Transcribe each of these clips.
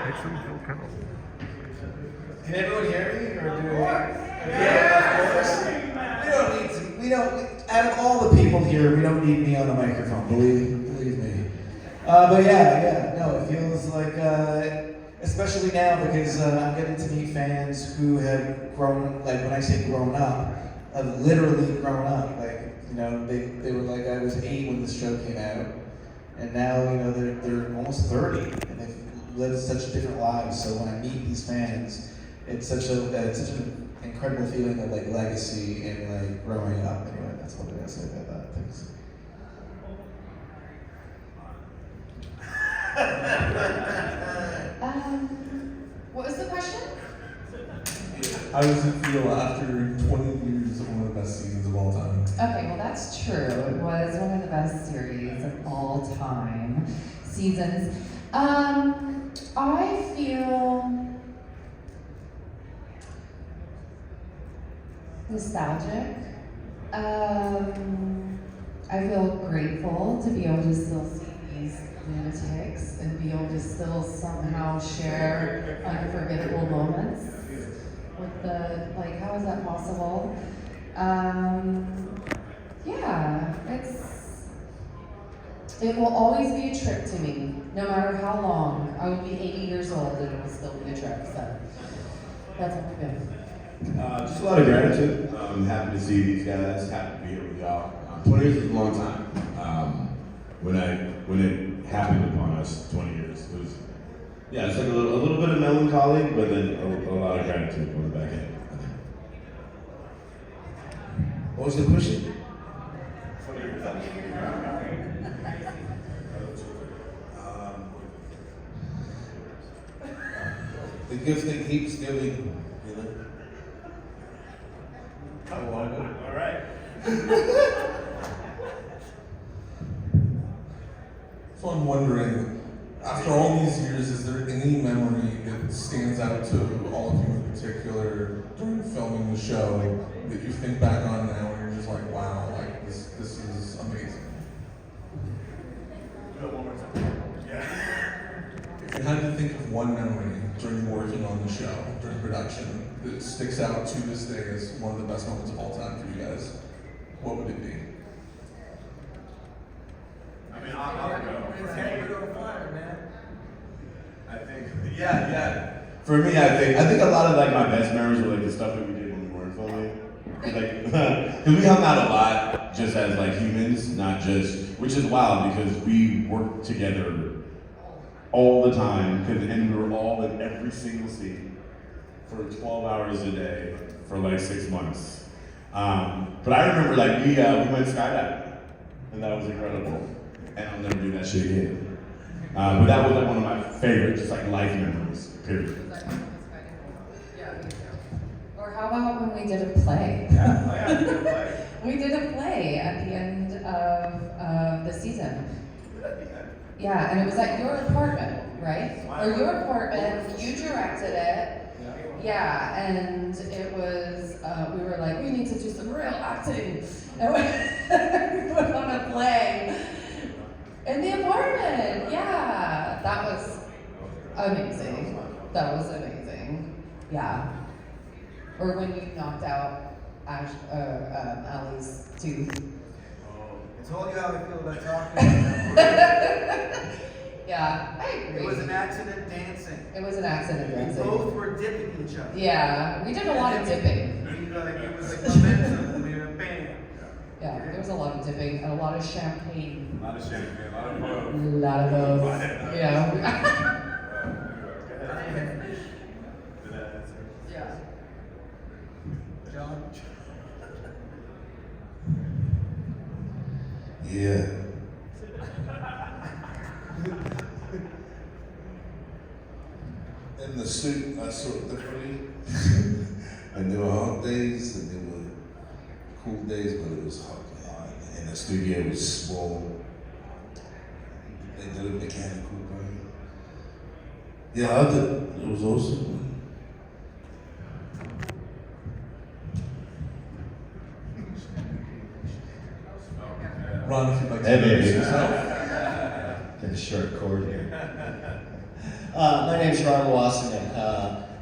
actually feel kind of. Can everyone hear me, or do we? Yeah. We don't. Out of all the people here, we don't need me on a microphone. Believe me. But yeah. No, it feels like, especially now because I'm getting to meet fans who have grown. Like when I say grown up, have literally grown up. Like they were like I was 8 when this show came out, and now they're almost 30, and they've lived such different lives. So when I meet these fans, it's such an incredible feeling of like legacy and like growing up. Anyway, that's what I gotta say about that. Thanks. What was the question? How does it feel after 20 years of one of the best seasons of all time? Okay, well that's true. It was one of the best series of all time seasons. I feel nostalgic. I feel grateful to be able to still see these lunatics and be able to still somehow share unforgettable moments with how is that possible? It will always be a trip to me, no matter how long. I will be 80 years old and it will still be a trip, so that's what I've been. Just a lot of gratitude. I'm happy to see these guys, happy to be here with y'all. 20 years is a long time. When it happened upon us, 20 years, it was, it's like a little bit of melancholy, but then a lot of gratitude on the back end. What was the question? The gift that keeps giving. All right. So I'm wondering, after all these years, is there any memory that stands out to all of you in particular during filming the show that you think back on now and you're just like, wow, like this is amazing? Do it one more time. Yeah. If you had to think of one memory during working on the show, during production, that sticks out to this day as one of the best moments of all time for you guys, what would it be? I mean, I'll go. I think, For me, I think a lot of like my best memories were like the stuff that we did when we weren't filming. Like, because we hung out a lot just as like humans, not just, which is wild because we worked together all the time, and we were all in every single scene for 12 hours a day for like 6 months. But I remember like we went skydiving, and that was incredible. And I'll never do that shit again. But that was like one of my favorite, just like life memories, period. Or how about when we did a play? We did a play at the end of the season. Yeah, and it was at your apartment, right? Or your apartment, you directed it. Yeah, and it was, we were like, we need to do some real acting. And we put on a play in the apartment. Yeah, that was amazing. Yeah. Or when you knocked out Allie's tooth. I told you how I feel about talking about that. Yeah, I agree. It was an accident dancing. It was an accident We dancing. both were dipping each other. Yeah, we did a lot of dipping. It was like momentum. We were bam. Yeah, there was a lot of dipping and a lot of champagne. A lot of champagne, a lot of A lot of those. Yeah. Yeah. John? Yeah. In the suit, I saw it differently. And there were hot days and there were cool days, but it was hot. And the studio was small. They did a mechanical burn. Yeah, I did. It was awesome. Ron, if you'd like to Hey, baby. introduce yourself. Got a short cord here. My name's Ron Wasserman.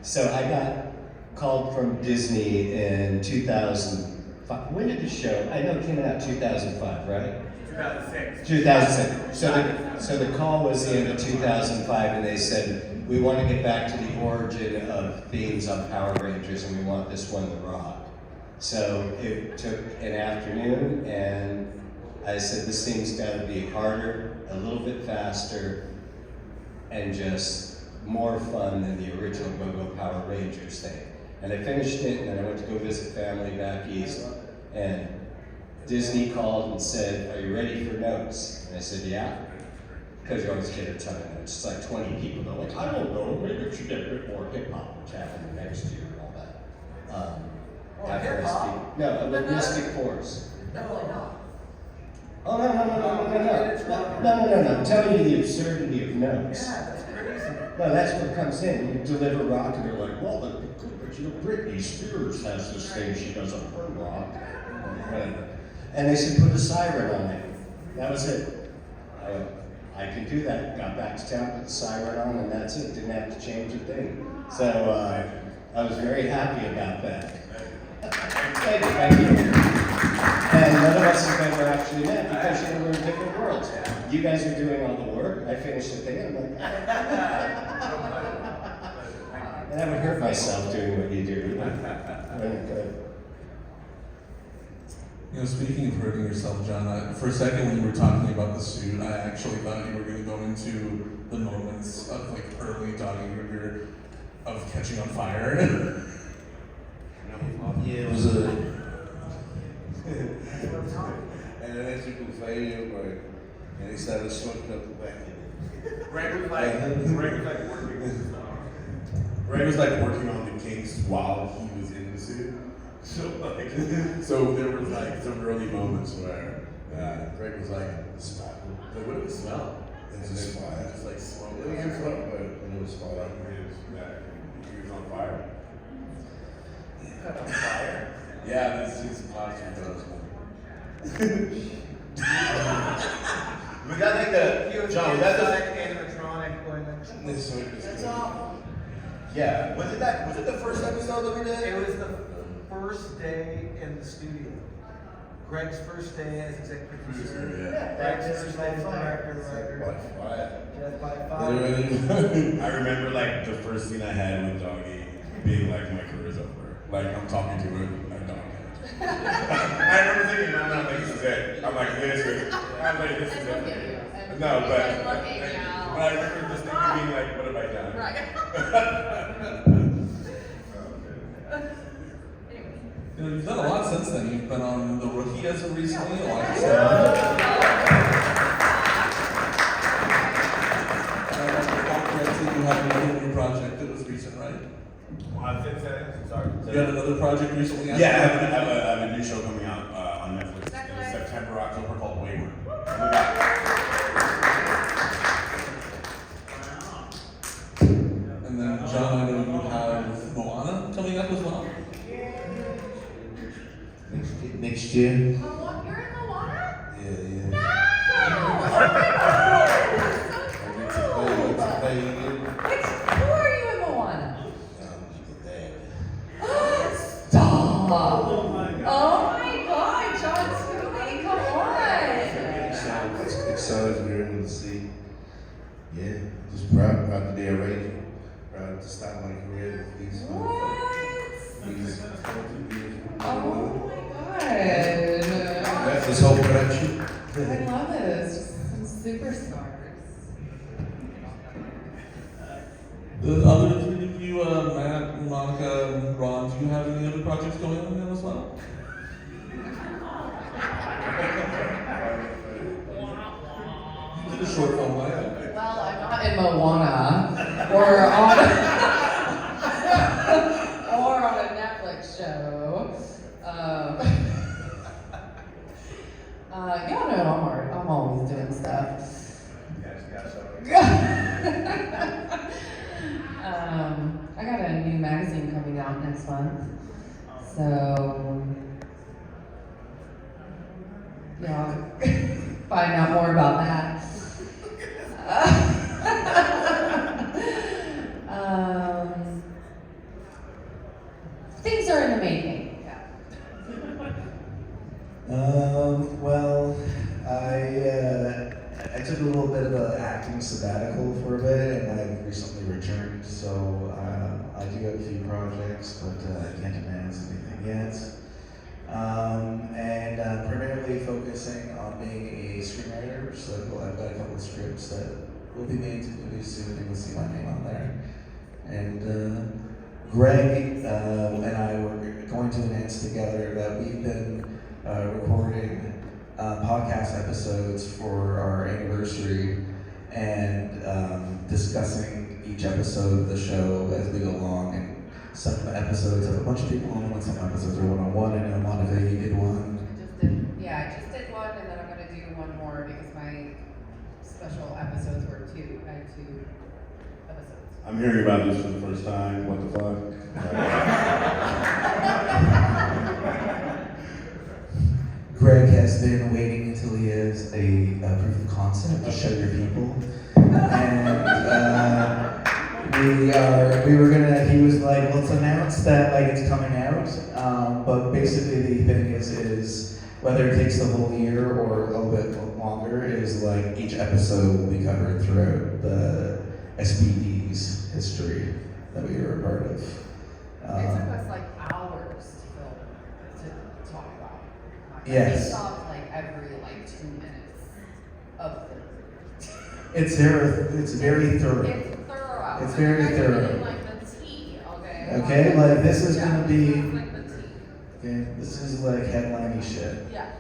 So I got called from Disney in 2005. When did the show? I know it came out 2005, right? 2006. 2006. So the call was the end of 2005, and they said, we want to get back to the origin of themes on Power Rangers, and we want this one to rock. So it took an afternoon, and I said, this thing's got to be harder, a little bit faster, and just more fun than the original Go-Go Power Rangers thing. And I finished it, and then I went to go visit family back east, and Disney called and said, are you ready for notes? And I said, yeah. Because you always get a ton of notes. It's like 20 people. They're like, I don't know, maybe we should get a bit more hip-hop, which happened next year and all that. After hip-hop? No, with Mystic Force. No. Oh, no. Tell you the absurdity of notes. Yeah, that's crazy. No, that's what comes in. You deliver rock, and they're like, well, that'd be good, but you know, Britney Spears has this thing she does on her rock. And they said, put a siren on it. That was it. I can do that. Got back to town, put the siren on, and that's it. Didn't have to change a thing. So I was very happy about that. Thank you. And none of us have ever actually met because you know we're in different worlds. You guys are doing all the work. I finished the thing, and I'm like, and I would hurt myself doing what you do. You know, speaking of hurting yourself, John, for a second when you were talking about the suit, I actually thought you were going to go into the moments of like early doggy behavior of catching on fire. Yeah, it was a. And then as you can fail, right? And they started smoking up the back. Greg was like working. Greg was like working on the kinks while he was in the suit. So there was like some early moments where Greg was like, what do we smell? It's just fire. Just like smoke. It was smoke, but it was fire. He was on fire. On fire? Yeah, this is classroom does. Was that like the John? Was that the animatronic going like? That's awful. Yeah. Was it the first episode that we did? It was the first day in the studio. Greg's first day as executive producer. Yeah. Greg's first day as director of record. Death by fire. I remember like the first scene I had with Doggy being like my career's over. Like I'm talking to a dog. I remember thinking, no, I'm like, this is it. I'm like, this is it. No, but I remember just thinking, being like, what have I done? Right. You know, you've done a lot since then. You've been on The Rookie as of recently, a lot of stuff. You have another new project that was recent, right? Sorry. You had another project recently? Yeah, I have a new show coming out on Netflix in September, October called Wayward. And then, John, I know you have Moana coming up as well. Next year. You're in Moana? Yeah. No! Oh my God! Who are you in Moana? Stop! Oh my God, John Scooby, come on! Excited we're in the sea. Yeah, just proud to be a ranger. Proud to start my career with these. Oh my God! That's this whole production. I love this. Just some superstars. The other three of you, Matt, Monica, and Ron, do you have any other projects going on now as well? You did a short film, right? Well, I'm not in Moana or on a Netflix show. Y'all know I'm always doing stuff. I got a new magazine coming out next month, so y'all find out more about that. projects, but I can't announce anything yet. And primarily focusing on being a screenwriter, so I've got a couple of scripts that will be made to movies soon, and you'll see my name on there. And Greg and I were going to announce together that we've been recording podcast episodes for our anniversary and discussing each episode of the show as we go along. And some episodes have a bunch of people on them, and some episodes are one-on-one. I know Monica, you did one. I just did one, and then I'm gonna do one more because my special episodes were two. I had 2 episodes. I'm hearing about this for the first time. What the fuck? Greg has been waiting until he has a proof of concept to show your people. And he was like, let's announce that like it's coming out. But basically the thing is whether it takes the whole year or a little bit longer, is like each episode will be covered throughout the SPD's history that we were a part of. It took us like hours to talk about. Yes. We stopped like every like 2 minutes of the. It's very thorough. It's thorough. It's very You guys are thorough. getting, like the tea, okay? Okay, like this is Yeah, gonna be. like the tea. Okay, this is like headliney shit. Yeah.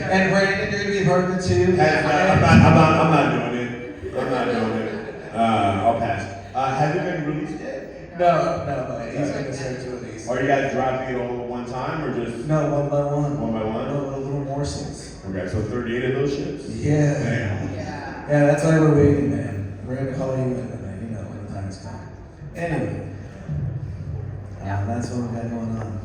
And Brandon, you're gonna be a part of it too. I'm not doing it. I'm not doing it. I'll pass. Have it been released yet? No, he's gonna start to release. Are you guys dropping it all at one time or just No, one by one. one by one? Little morsels. Okay, so 38 of those ships? Yeah. Damn. Yeah, that's why we're waiting, man. We're gonna call you in, man. You know when the time's come. Anyway, that's what we got going on.